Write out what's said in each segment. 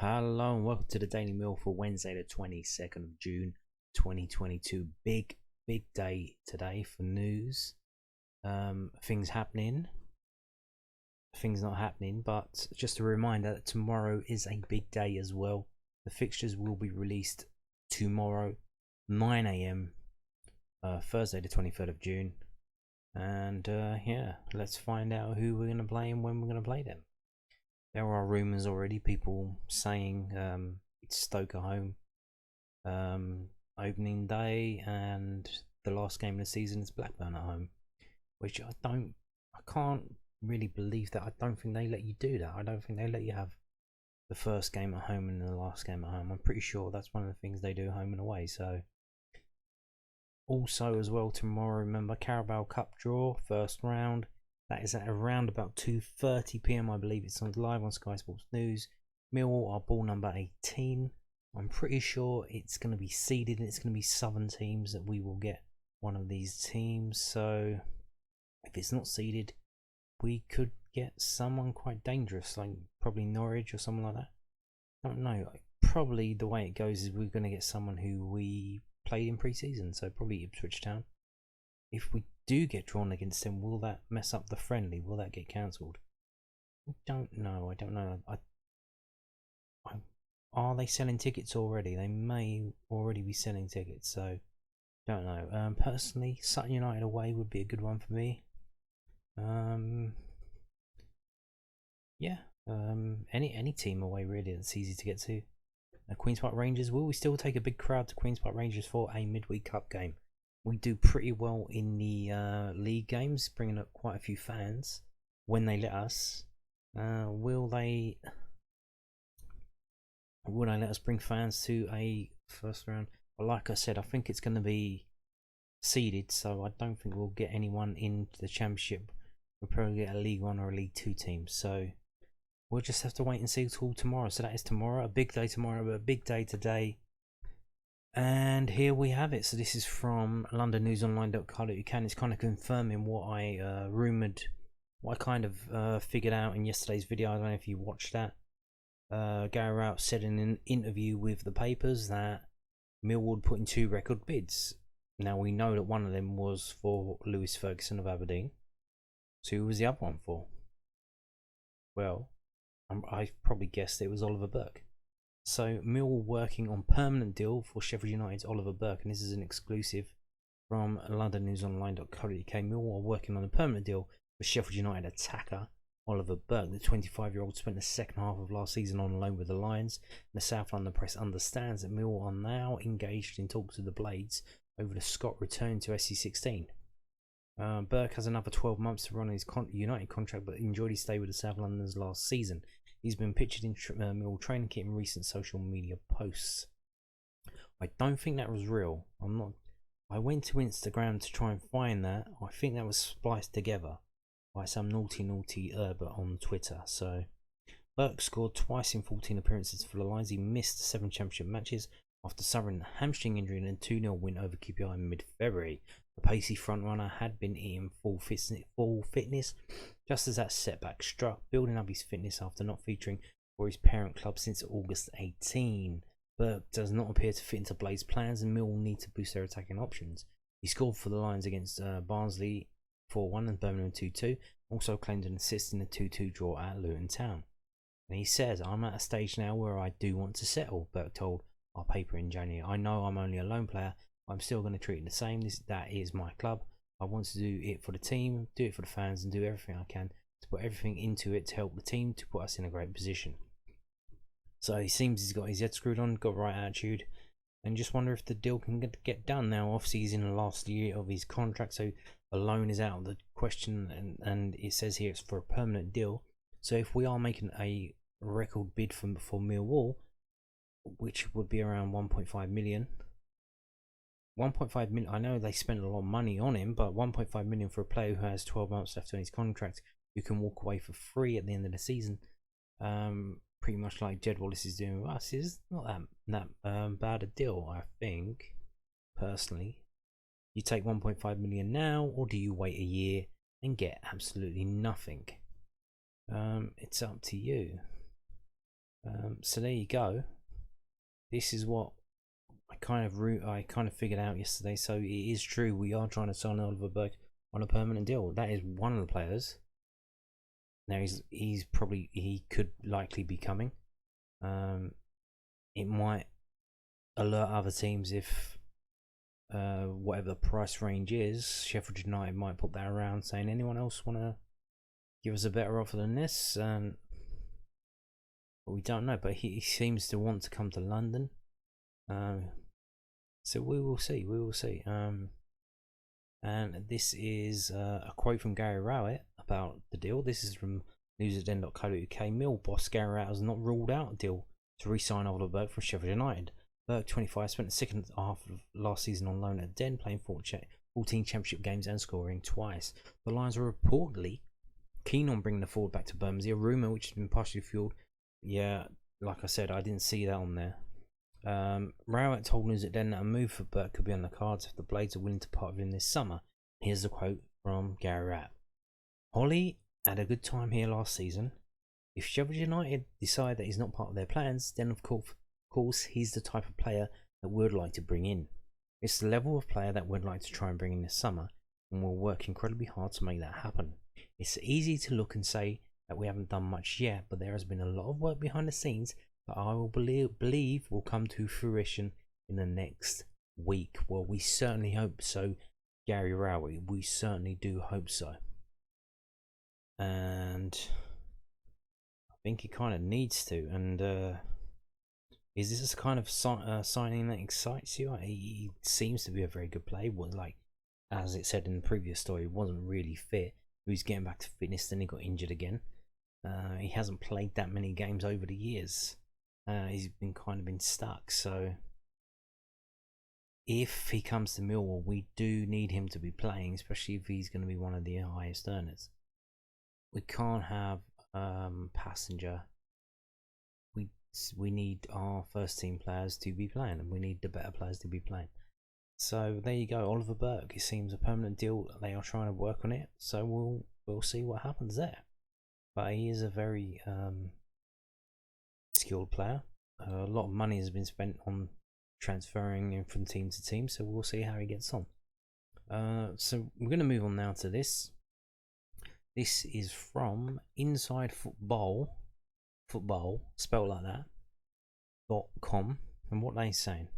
Hello and welcome to the Daily Meal for Wednesday, the 22nd of June 2022. Big day today for news. Things happening, things not happening, but just a reminder that tomorrow is a big day as well. The fixtures will be released tomorrow, 9 a.m., Thursday, the 23rd of June. And yeah, let's find out who we're going to play and when we're going to play them. There are rumours already, people saying it's Stoke at home opening day, and the last game of the season is Blackburn at home, which I can't really believe that. I don't think they let you do that. I don't think they let you have the first game at home and the last game at home. I'm pretty sure that's one of the things they do home and away. So also as well tomorrow, remember, Carabao Cup draw, first round. That is at around about 2:30 p.m. I believe. It's on live on Sky Sports News. Millwall are ball number 18. I'm pretty sure it's going to be seeded, and it's going to be Southern teams that we will get one of these teams. So if it's not seeded, we could get someone quite dangerous, like probably Norwich or someone like that. I don't know. Probably the way it goes is we're going to get someone who we played in pre-season, so probably Ipswich Town. If we do get drawn against them, will that mess up the friendly? Will that get cancelled? I don't know. Are they selling tickets already? They may already be selling tickets, so don't know. Personally, Sutton United away would be a good one for me. Yeah. Any team away really that's easy to get to. Queen's Park Rangers. Will we still take a big crowd to Queen's Park Rangers for a midweek cup game? We do pretty well in the league games, bringing up quite a few fans when they let us. Will they let us bring fans to a first round? Well, like I said, I think it's going to be seeded, so I don't think we'll get anyone into the championship. We'll probably get a League 1 or a League 2 team, so we'll just have to wait and see until tomorrow. So that is tomorrow, a big day tomorrow, but a big day today. And here we have it. So this is from londonnewsonline.co.uk. It's kind of confirming what I rumoured, what I kind of figured out in yesterday's video. I don't know if you watched that. Gary Rowett said in an interview with the papers that Millwall put in 2 record bids. Now we know that one of them was for Lewis Ferguson of Aberdeen. So who was the other one for? Well, I probably guessed it was Oliver Burke. So Millwall working on permanent deal for Sheffield United's Oliver Burke, and this is an exclusive from londonnewsonline.co.uk. Millwall are working on a permanent deal for Sheffield United attacker Oliver Burke. The 25-year-old spent the second half of last season on loan with the Lions. The South London press understands that Millwall are now engaged in talks with the Blades over the Scot return to SC16. Burke has another 12 months to run his United contract, but enjoyed his stay with the South Londoners last season. He's been pictured in Millwall training kit in recent social media posts. I don't think that was real. I went to Instagram to try and find that. I think that was spliced together by some naughty Herbert on Twitter. So Burke scored twice in 14 appearances for the Lions. He missed 7 championship matches after suffering a hamstring injury in a 2-0 win over QPR in mid-February. The pacey frontrunner had been in full fitness just as that setback struck, building up his fitness after not featuring for his parent club since August 18. Burke does not appear to fit into Blade's plans, and Mill will need to boost their attacking options. He scored for the Lions against Barnsley 4-1 and Birmingham 2-2, also claimed an assist in a 2-2 draw at Luton Town. And he says, "I'm at a stage now where I do want to settle," Burke told our paper in January. "I know I'm only a lone player, but I'm still going to treat it the same. That is my club. I want to do it for the team, do it for the fans, and do everything I can to put everything into it to help the team to put us in a great position." So he seems he's got his head screwed on, got the right attitude, and just wonder if the deal can get done. Now, obviously, he's in the last year of his contract, so a loan is out of the question, and it says here it's for a permanent deal. So if we are making a record bid for Millwall, which would be around 1.5 million. 1.5 million, I know they spent a lot of money on him, but 1.5 million for a player who has 12 months left on his contract, who can walk away for free at the end of the season, pretty much like Jed Wallace is doing with us, is not that bad a deal, I think, personally. You take 1.5 million now, or do you wait a year and get absolutely nothing? It's up to you. So there you go. This is what I kind of figured out yesterday. So it is true. We are trying to sign Oliver Burke on a permanent deal. That is one of the players. Now he could likely be coming. It might alert other teams if whatever the price range is. Sheffield United might put that around saying, anyone else want to give us a better offer than this? But we don't know. But he seems to want to come to London. So we will see. We will see. And this is a quote from Gary Rowett about the deal. This is from news@den.co.uk. Mill boss Gary Rowett has not ruled out a deal to re-sign Oliver Burke from Sheffield United. Burke, 25, spent the second half of last season on loan at Den, playing 14 championship games and scoring twice. The Lions were reportedly keen on bringing the forward back to Bermondsey, a rumour which has been partially fueled. Yeah, like I said, I didn't see that on there. Rowett told news@den that a move for Burke could be on the cards if the Blades are willing to part with him this summer. Here's the quote from Gary Rowett. Holly had a good time here last season. If Sheffield United decide that he's not part of their plans, then of course he's the type of player that we'd like to bring in. It's the level of player that we'd like to try and bring in this summer, and we'll work incredibly hard to make that happen. It's easy to look and say that we haven't done much yet, but there has been a lot of work behind the scenes that I will believe will come to fruition in the next week. Well, we certainly hope so, Gary Rowett. We certainly do hope so. And I think he kind of needs to. And is this a kind of signing that excites you? He seems to be a very good player. Like, as it said in the previous story, he wasn't really fit. He was getting back to fitness, then he got injured again. He hasn't played that many games over the years. He's been stuck. So if he comes to Millwall, we do need him to be playing, especially if he's going to be one of the highest earners. We can't have passenger. We need our first team players to be playing, and we need the better players to be playing. So there you go, Oliver Burke. It seems a permanent deal. They are trying to work on it, so we'll see what happens there. But he is a very skilled player. A lot of money has been spent on transferring him from team to team, so we'll see how he gets on. So we're going to move on now to this. This is from Inside Football, spelled like that, .com, and what they're saying.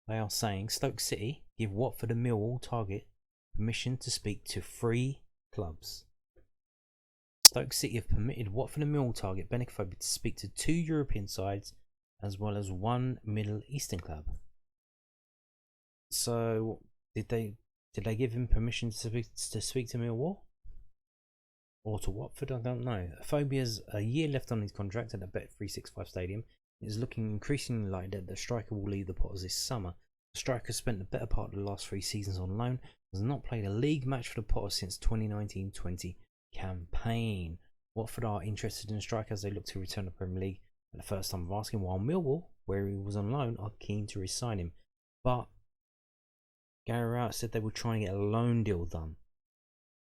They are saying Stoke City give Watford and Millwall target permission to speak to 3 clubs. Stoke City have permitted Watford and Millwall target Benik Afobe to speak to 2 European sides as well as 1 Middle Eastern club. So did they give him permission to speak to Millwall or to Watford? I don't know. Afobe has a year left on his contract at the Bet365 Stadium. It is looking increasingly likely that the striker will leave the Potters this summer. The striker spent the better part of the last 3 seasons on loan, has not played a league match for the Potters since 2019-20 campaign. Watford are interested in the striker as they look to return to the Premier League at the first time of asking, while Millwall, where he was on loan, are keen to re-sign him. But Gary Rowett said they were trying to get a loan deal done.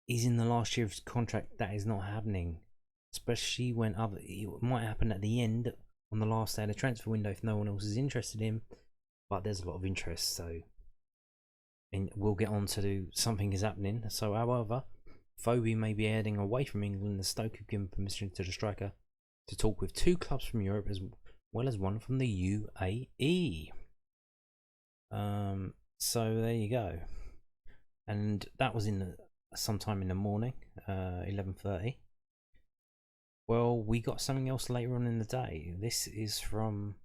He's in the last year of his contract. That is not happening, especially when it might happen at the end on the last day of the transfer window if no one else is interested in him. But there's a lot of interest, so and we'll get on to something is happening. So, however, Afobe may be heading away from England. The Stoke have given permission to the striker to talk with 2 clubs from Europe as well as 1 from the UAE. So there you go, and that was sometime in the morning, 11:30. Well, we got something else later on in the day. This is from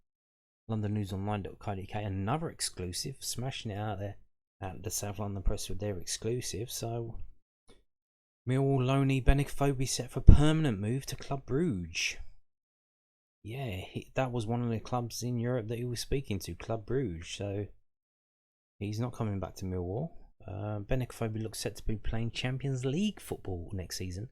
LondonNewsOnline.co.uk, another exclusive, smashing it out there at the South London Press with their exclusive. So, Millwall loanee Benik Afobe set for permanent move to Club Brugge. Yeah, that was one of the clubs in Europe that he was speaking to, Club Brugge. So, he's not coming back to Millwall. Benik Afobe looks set to be playing Champions League football next season,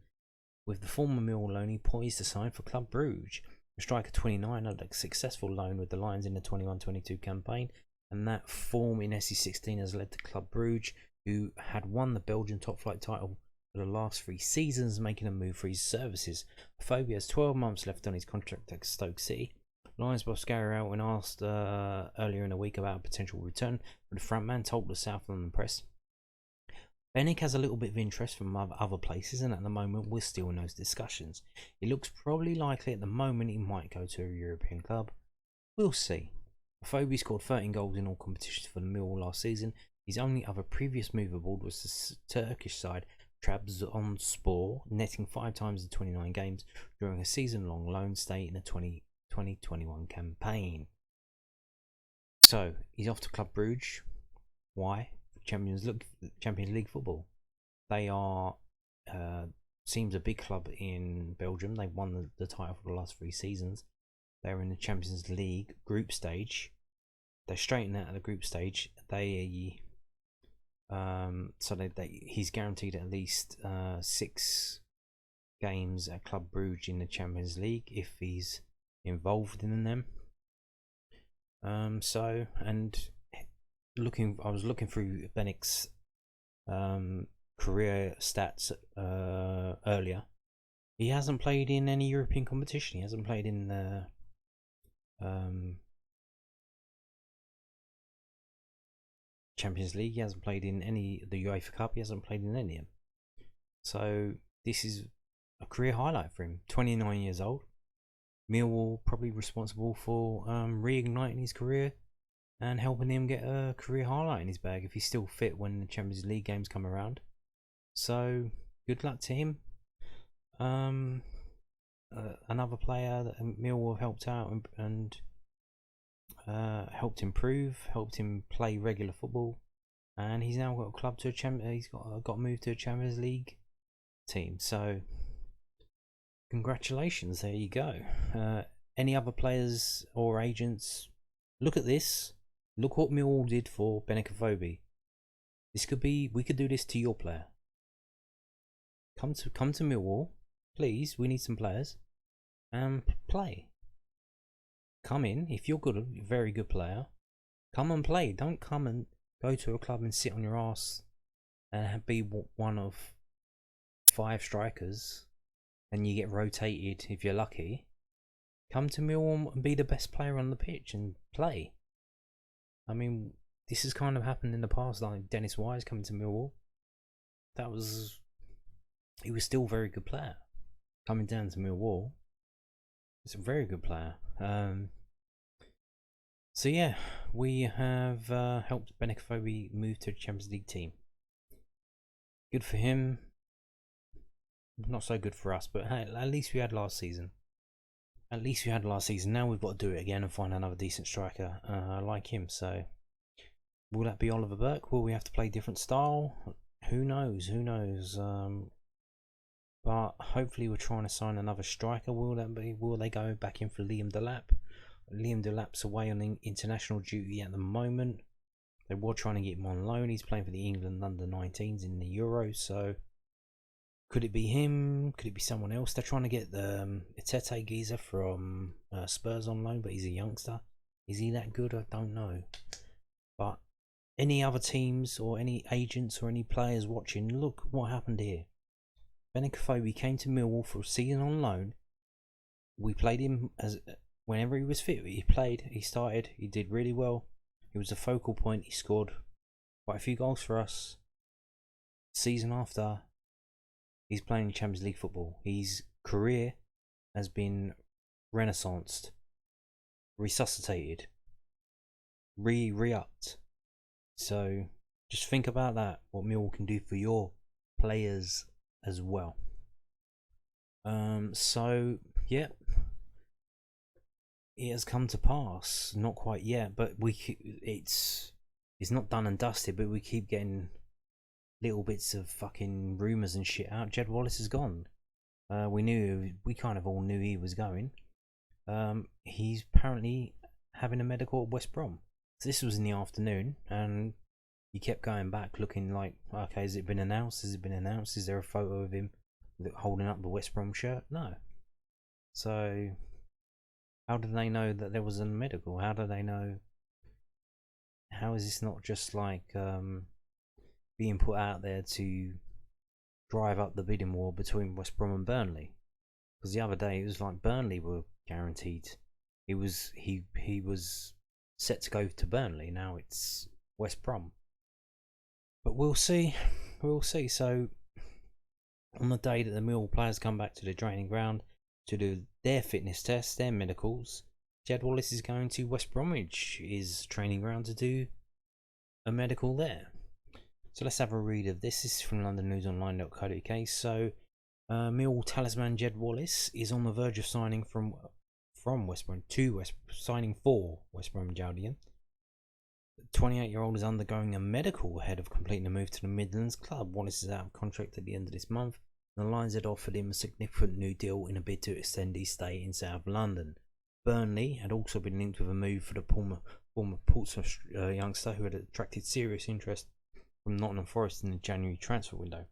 with the former Millwall loanee poised to sign for Club Brugge. The striker 29 had a successful loan with the Lions in the 21-22 campaign, and that form in SE16 has led to Club Brugge, who had won the Belgian top flight title for the last 3 seasons, making a move for his services. Afobe has 12 months left on his contract at Stoke City. Lions boss Gary Rowett, when asked earlier in the week about a potential return for the frontman, told the South London Press, Benik has a little bit of interest from other places, and at the moment we're still in those discussions. It looks probably likely at the moment he might go to a European club. We'll see. Afobe scored 13 goals in all competitions for the Millwall last season. His only other previous move aboard was the Turkish side Trabzonspor, netting 5 times in 29 games during a season-long loan stay in the 2020-21 campaign. So he's off to Club Brugge. Why? Champions League football. They are seems a big club in Belgium. They've won the title for the last 3 seasons. They're in the Champions League group stage. They're straightened out of the group stage. He's guaranteed at least 6 games at Club Brugge in the Champions League if he's involved in them. I was looking through Benik's career stats earlier. He hasn't played in any European competition. He hasn't played in the Champions League. He hasn't played in the UEFA Cup. He hasn't played in any of them. So this is a career highlight for him. 29 years old. Millwall probably responsible for reigniting his career and helping him get a career highlight in his bag if he's still fit when the Champions League games come around. So good luck to him. Another player that Millwall helped out and helped improve, helped him play regular football, and he's now got a club to he's got moved to a Champions League team. So congratulations, there you go. Any other players or agents? Look at this. Look what Millwall did for Benik Afobe. We could do this to your player. Come to Millwall, please. We need some players, and play. Come in if you're good, a very good player. Come and play. Don't come and go to a club and sit on your ass and be one of 5 strikers, and you get rotated if you're lucky. Come to Millwall and be the best player on the pitch and play. I mean, this has kind of happened in the past, like Dennis Wise coming to Millwall. He was still a very good player. Coming down to Millwall, it's a very good player. So yeah, we have helped Benik Afobe move to a Champions League team. Good for him. Not so good for us, but hey, at least we had last season. Now we've got to do it again and find another decent striker like him. So will that be Oliver Burke? Will we have to play different style? Who knows? But hopefully we're trying to sign another striker. Will they go back in for Liam Delap? Liam Delap's away on international duty at the moment. They were trying to get him on loan. He's playing for the England under-19s in the Euros. So could it be him? Could it be someone else? They're trying to get the Itete geezer from Spurs on loan, but he's a youngster. Is he that good? I don't know. But any other teams or any agents or any players watching, look what happened here. Benik Afobe came to Millwall for a season on loan. We played him whenever he was fit. He played, he started, he did really well. He was a focal point. He scored quite a few goals for us. Season after, he's playing Champions League football. His career has been renaissanced, resuscitated, re-upped. So just think about that, what Millwall can do for your players as well. So yeah, it has come to pass. Not quite yet, but it's not done and dusted. But we keep getting little bits of fucking rumours and shit out. Jed Wallace is gone. We kind of all knew he was going. He's apparently having a medical at West Brom. So this was in the afternoon, and he kept going back, looking like, okay, has it been announced? Has it been announced? Is there a photo of him holding up the West Brom shirt? No. So how did they know that there was a medical? How do they know? How is this not just like being put out there to drive up the bidding war between West Brom and Burnley. Because the other day it was like Burnley were guaranteed. He was set to go to Burnley. Now it's West Brom. But we'll see. We'll see. So on the day that the Millwall players come back to the training ground to do their fitness tests, their medicals, Jed Wallace is going to West Bromwich, his training ground, to do a medical there. So let's have a read of this. This is from londonnewsonline.co.uk. So Millwall talisman Jed Wallace is on the verge of signing from West Brom to signing for West Bromwich Albion. The 28-year-old is undergoing a medical ahead of completing a move to the Midlands club. Wallace is out of contract at the end of this month. The Lions had offered him a significant new deal in a bid to extend his stay in South London. Burnley had also been linked with a move for the former Portsmouth youngster who had attracted serious interest from Nottingham Forest in the January transfer window.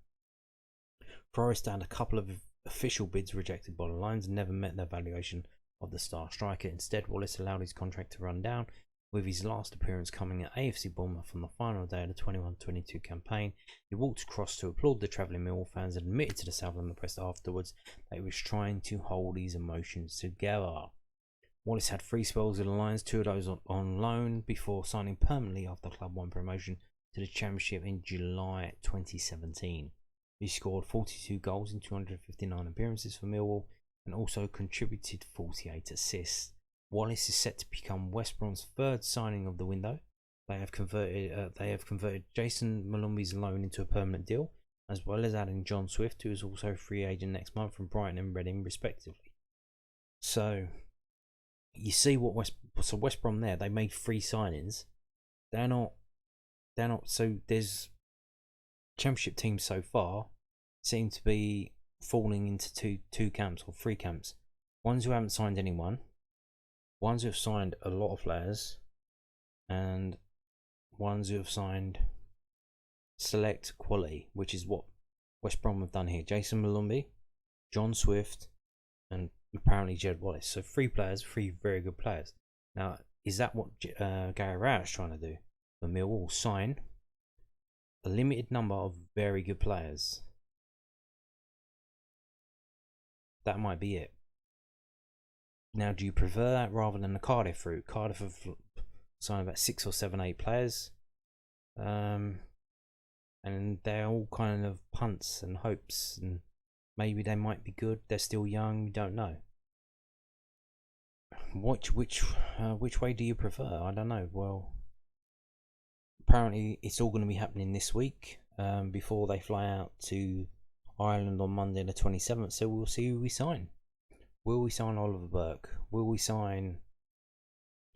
Forest had a couple of official bids rejected by the Lions and never met their valuation of the star striker. Instead, Wallace allowed his contract to run down, with his last appearance coming at AFC Bournemouth on the final day of the 21-22 campaign. He walked across to applaud the travelling Millwall fans and admitted to the South London press afterwards that he was trying to hold his emotions together. Wallace had 3 spells with the Lions, 2 of those on loan, before signing permanently after the club won promotion to the Championship in July 2017. He scored 42 goals in 259 appearances for Millwall and also contributed 48 assists. Wallace is set to become West Brom's 3rd signing of the window. They have converted Jason Malumbi's loan into a permanent deal, as well as adding John Swift, who is also a free agent next month from Brighton and Reading respectively. So you see what West Brom there, they made 3 signings. They're not so there's Championship teams so far seem to be falling into two camps or 3 camps. Ones who haven't signed anyone, ones who have signed a lot of players, and ones who have signed select quality, which is what West Brom have done here. Jason Malumbi, John Swift, and apparently Jed Wallace. So 3 players, 3 very good players. Now, is that what Gary Rowett's trying to do? The Millwall sign a limited number of very good players. That might be it. Now, do you prefer that rather than the Cardiff route? Cardiff have signed about 6 or 7, 8 players, and they're all kind of punts and hopes, and maybe they might be good. They're still young. We don't know. Which way do you prefer? I don't know. Well, apparently it's all going to be happening this week, before they fly out to Ireland on Monday the 27th. So we'll see who we sign. Will we sign Oliver Burke? Will we sign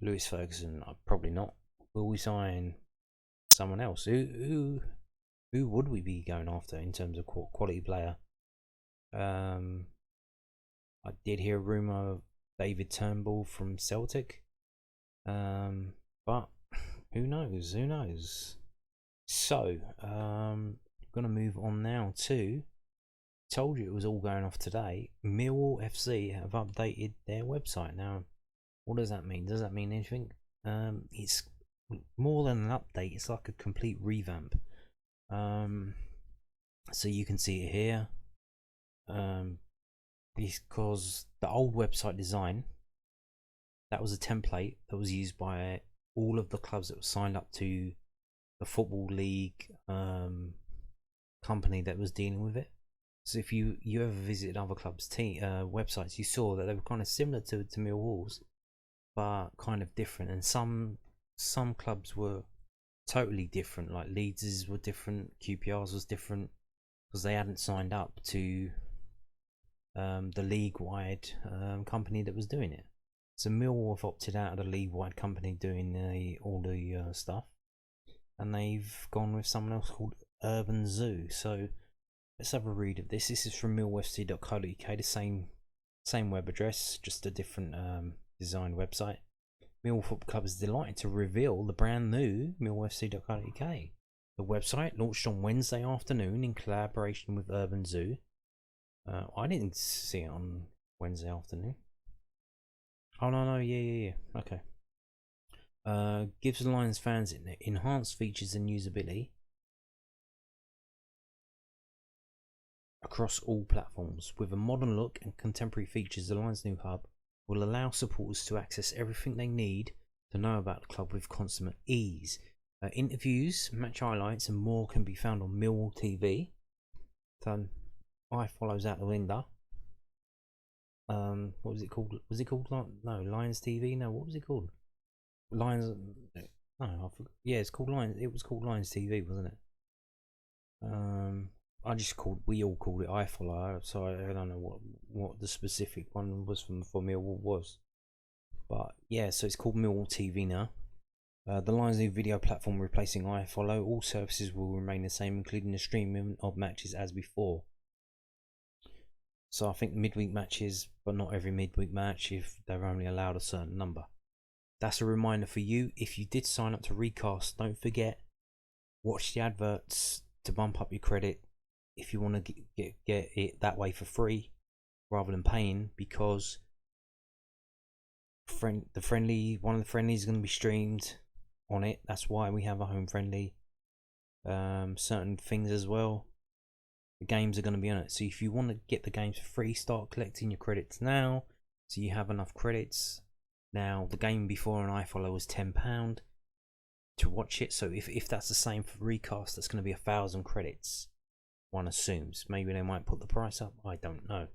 Lewis Ferguson? Probably not. Will we sign someone else? Who would we be going after in terms of quality player? I did hear a rumour of David Turnbull from Celtic, but who knows? Who knows? So, gonna move on now to. Told you it was all going off today. Millwall FC have updated their website. Now, what does that mean? Does that mean anything? It's more than an update. It's like a complete revamp. So you can see it here. Because the old website design, that was a template that was used by all of the clubs that were signed up to the Football League company that was dealing with it. So if you ever visited other clubs' websites, you saw that they were kind of similar to Millwall's, but kind of different. And some clubs were totally different. Like Leeds's were different, QPR's was different, because they hadn't signed up to the league-wide company that was doing it. So Millwall have opted out of the league-wide company doing all the stuff, and they've gone with someone else called Urban Zoo. So let's have a read of this. This is from millwallfc.co.uk, the same web address, just a different design website. Millwall Football Club is delighted to reveal the brand new millwallfc.co.uk. The website launched on Wednesday afternoon in collaboration with Urban Zoo. I didn't see it on Wednesday afternoon. Oh no, yeah. Okay. Gives the Lions fans enhanced features and usability. across all platforms. With a modern look and contemporary features, the Lions' new hub will allow supporters to access everything they need to know about the club with consummate ease. Interviews, match highlights, and more can be found on Millwall TV. So, iFollow's out the window. What was it called? Was it called Lions TV? No, what was it called? Lions. No, I forgot. Yeah, it's called Lions. It was called Lions TV, wasn't it? We all called it iFollow, so I don't know what the specific one was for Millwall was. But yeah, so it's called Millwall TV now. The Lions' new video platform replacing iFollow. All services will remain the same, including the streaming of matches as before. So I think midweek matches, but not every midweek match if they're only allowed a certain number. That's a reminder for you. If you did sign up to Recast, don't forget, watch the adverts to bump up your credit if you want to get it that way for free rather than paying, because one of the friendlies is going to be streamed on it. That's why we have a home friendly. Certain things as well, the games are going to be on it. So if you want to get the games for free, start collecting your credits now so you have enough credits. Now the game before on iFollow was £10 to watch it, so if that's the same for Recast, that's going to be 1,000 credits, one assumes. Maybe they might put the price up, I don't know.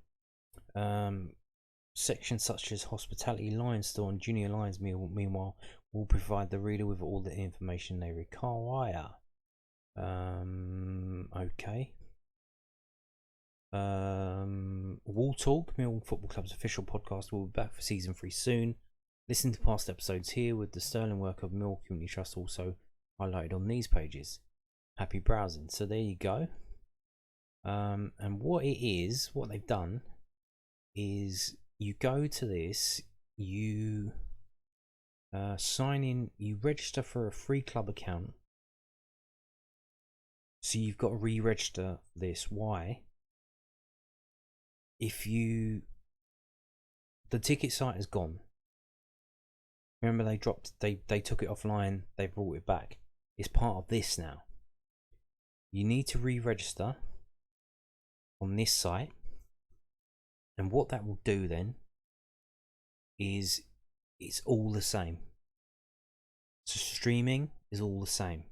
Sections such as Hospitality, Lionstore and Junior Lions meanwhile will provide the reader with all the information they require. Okay. Wall Talk, Millwall Football Club's official podcast, will be back for season 3 soon. Listen to past episodes here with the sterling work of Millwall Community Trust also highlighted on these pages. Happy browsing. So there you go. And what they've done is you go to this, you sign in, you register for a free club account. So you've got to re-register this. Why? The ticket site is gone. Remember they took it offline, they brought it back. It's part of this now. You need to re-register on this site, and what that will do then is it's all the same. So streaming is all the same.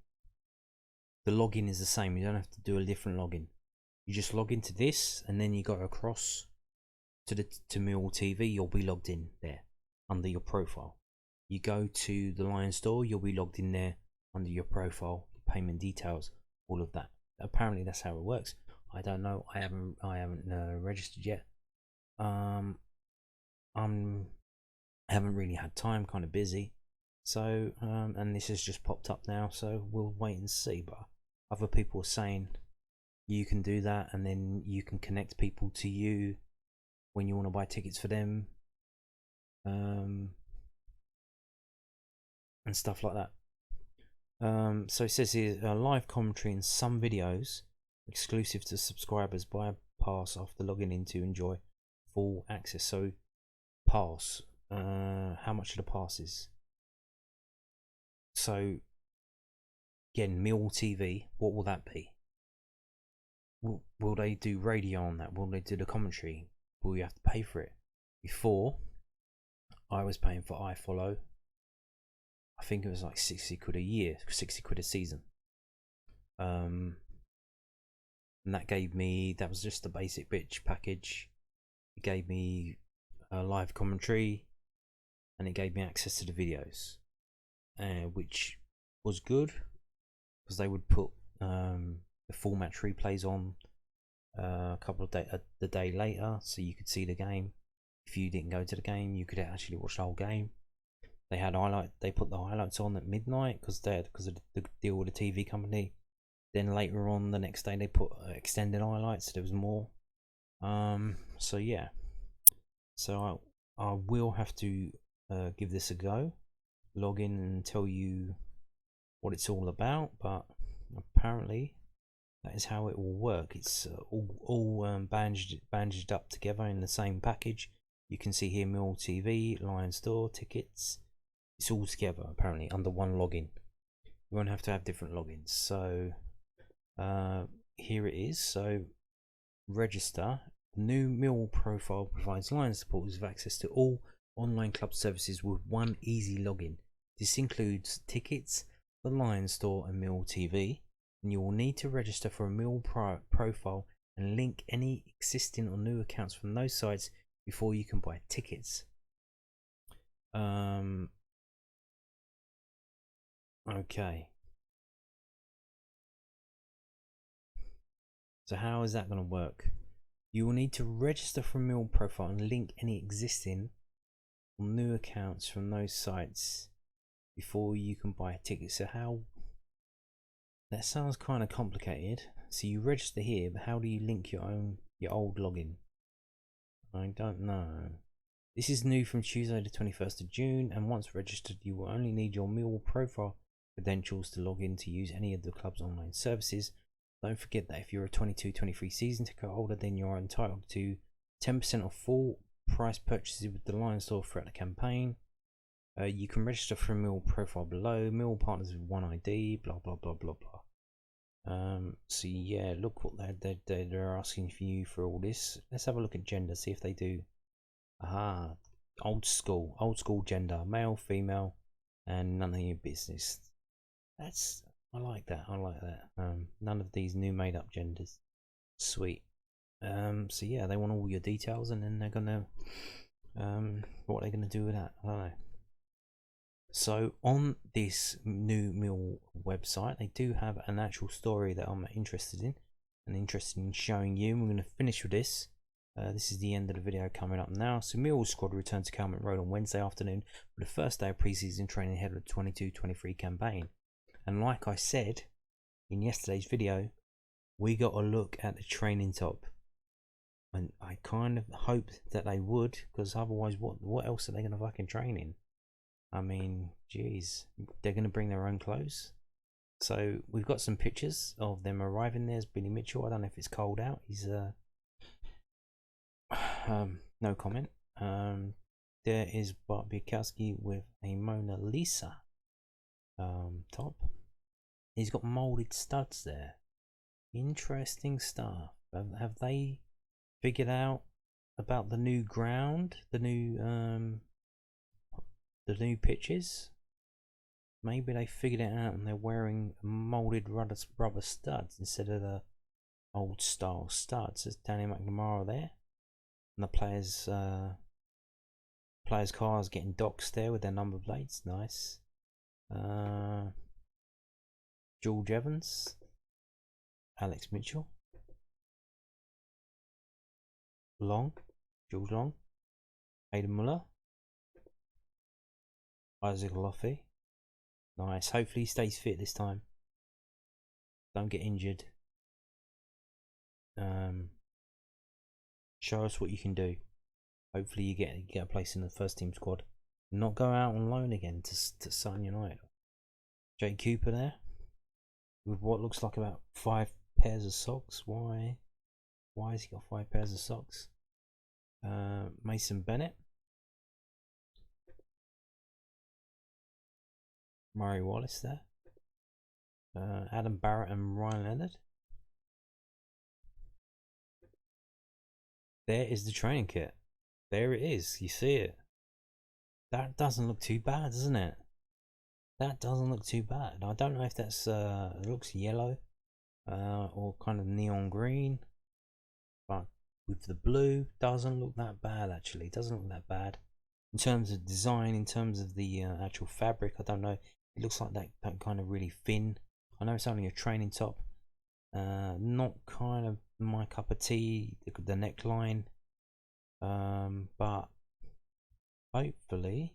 The login is the same. You don't have to do a different login. You just log into this, and then you go across to Millwall TV. You'll be logged in there under your profile. You go to the Lionstore, you'll be logged in there under your profile, payment details, all of that. Apparently that's how it works. I don't know. I haven't registered yet. I haven't really had time. Kind of busy. So and this has just popped up now. So we'll wait and see. But other people are saying you can do that, and then you can connect people to you when you want to buy tickets for them. And stuff like that. So it says here, live commentary and some videos exclusive to subscribers. Buy a pass after logging in to enjoy full access. So pass, how much are the passes? So again, Millwall TV, what will that be? Will they do radio on that? Will they do the commentary? Will you have to pay for it? Before, I was paying for iFollow. I think it was like 60 quid a year, 60 quid a season. And that was just the basic bitch package. It gave me a live commentary, and it gave me access to the videos, which was good because they would put the full match replays on the day later, so you could see the game. If you didn't go to the game, you could actually watch the whole game. They put the highlights on at midnight because of the deal with the TV company. Then later on the next day they put extended highlights, so there was more. So yeah, so I will have to give this a go, log in and tell you what it's all about. But apparently that is how it will work. It's all bandaged up together in the same package. You can see here Millwall TV, Lionstore, tickets. It's all together apparently under one login. You won't have to have different logins. So here it is. So register. The new Millwall profile provides Lions supporters with access to all online club services with one easy login. This includes tickets, the Lionstore and Millwall TV, and you will need to register for a Millwall profile and link any existing or new accounts from those sites before you can buy tickets. Okay. So how is that going to work? You will need to register for a Millwall profile and link any existing or new accounts from those sites before you can buy a ticket. So how... That sounds kind of complicated. So you register here, but how do you link your old login? I don't know. This is new from Tuesday the 21st of June, and once registered you will only need your Millwall profile credentials to log in to use any of the club's online services. Don't forget that if you're a 22-23 season ticket holder, then you're entitled to 10% off full price purchases with the Lionstore throughout the campaign. You can register for a Millwall profile below. Millwall partners with one ID, blah blah blah blah blah. So yeah, look what they're asking for you for all this. Let's have a look at gender, see if they do. Aha, old school gender, male, female, and none of your business. I like that. None of these new made up genders. Sweet. So yeah, they want all your details, and then they're gonna what they're gonna do with that, I don't know. So on this new Mill website, they do have an actual story that I'm interested in showing you. And we're going to finish with this. This is the end of the video coming up now. So Millwall squad returned to Calmont Road on Wednesday afternoon for the first day of pre-season training ahead of the 22-23 campaign. And like I said in yesterday's video, we got a look at the training top. And I kind of hoped that they would, because otherwise what else are they going to fucking train in? I mean, geez, they're going to bring their own clothes. So we've got some pictures of them arriving. There's Billy Mitchell. I don't know if it's cold out. He's no comment. There is Bart Bukowski with a Mona Lisa top. He's got molded studs there. Interesting stuff. Have they figured out about the new ground, the new pitches? Maybe they figured it out and they're wearing molded rubber studs instead of the old style studs. There's Danny McNamara there, and the players' cars getting doxed there with their number plates. Nice. George Evans, Alex Mitchell, George Long, Aidan Muller, Isaac Loffey. Nice. Hopefully he stays fit this time. Don't get injured. Show us what you can do. Hopefully you get a place in the first team squad. Not go out on loan again to Sutton United. Jake Cooper there with what looks like about 5 pairs of socks. Why has he got 5 pairs of socks? Mason Bennett, Murray Wallace there, Adam Barrett and Ryan Leonard. There is the training kit. There it is. You see it. That doesn't look too bad, doesn't it? That doesn't look too bad. I don't know if that's it looks yellow or kind of neon green, but with the blue, doesn't look that bad actually. Doesn't look that bad in terms of design, in terms of the actual fabric. I don't know. It looks like that kind of really thin. I know it's only a training top. Not kind of my cup of tea. The neckline, but hopefully,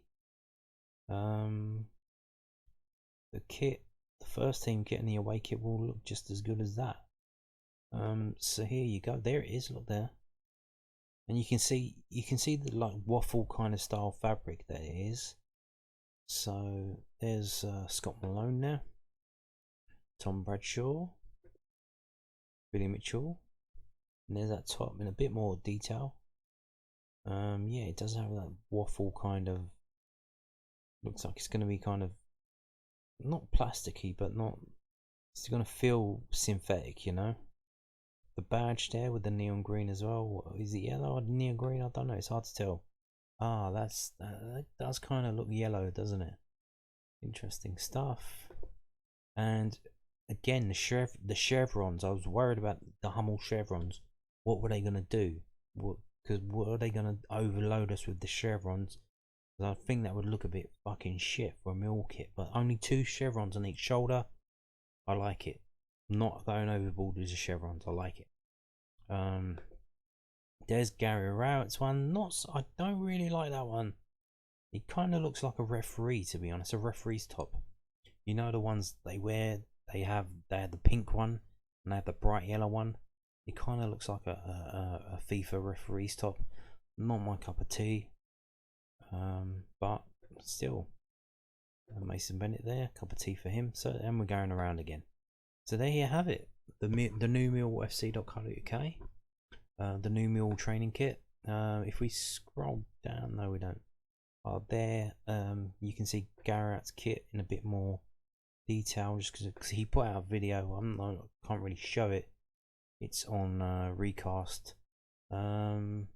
the kit, the first team kit and the away kit will look just as good as that. So here you go. There it is. Look there, and you can see the like waffle kind of style fabric that it is. So there's Scott Malone there, Tom Bradshaw, Billy Mitchell, and there's that top in a bit more detail. Yeah, it does have that waffle kind of. Looks like it's going to be kind of not plasticky, but not. It's going to feel synthetic, you know. the badge there with the neon green as well. Is it yellow or neon green? I don't know. It's hard to tell. Ah, that does kind of look yellow, doesn't it? Interesting stuff. And again, the chevrons. I was worried about the Hummel chevrons. What were they gonna do? Because what are they gonna overload us with the chevrons? I think that would look a bit fucking shit for a Mill kit. But only 2 chevrons on each shoulder. I like it. Not going overboard with the chevrons. I like it. There's Gary Rowett's one. I don't really like that one. He kind of looks like a referee, to be honest. A referee's top. You know the ones they wear. They had the pink one and they have the bright yellow one. It kind of looks like a FIFA referee's top. Not my cup of tea. But still, Mason Bennett there. Cup of tea for him. So and we're going around again. So there you have it. The new millfc.co.uk. The new Mill training kit. If we scroll down, no, we don't. There, you can see Garrett's kit in a bit more detail, just because he put out a video. I can't really show it. It's on Recast. Can't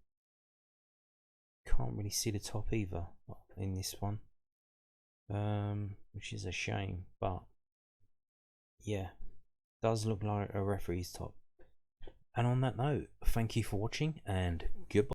really see the top either in this one, which is a shame. But yeah, does look like a referee's top. And on that note, thank you for watching and goodbye.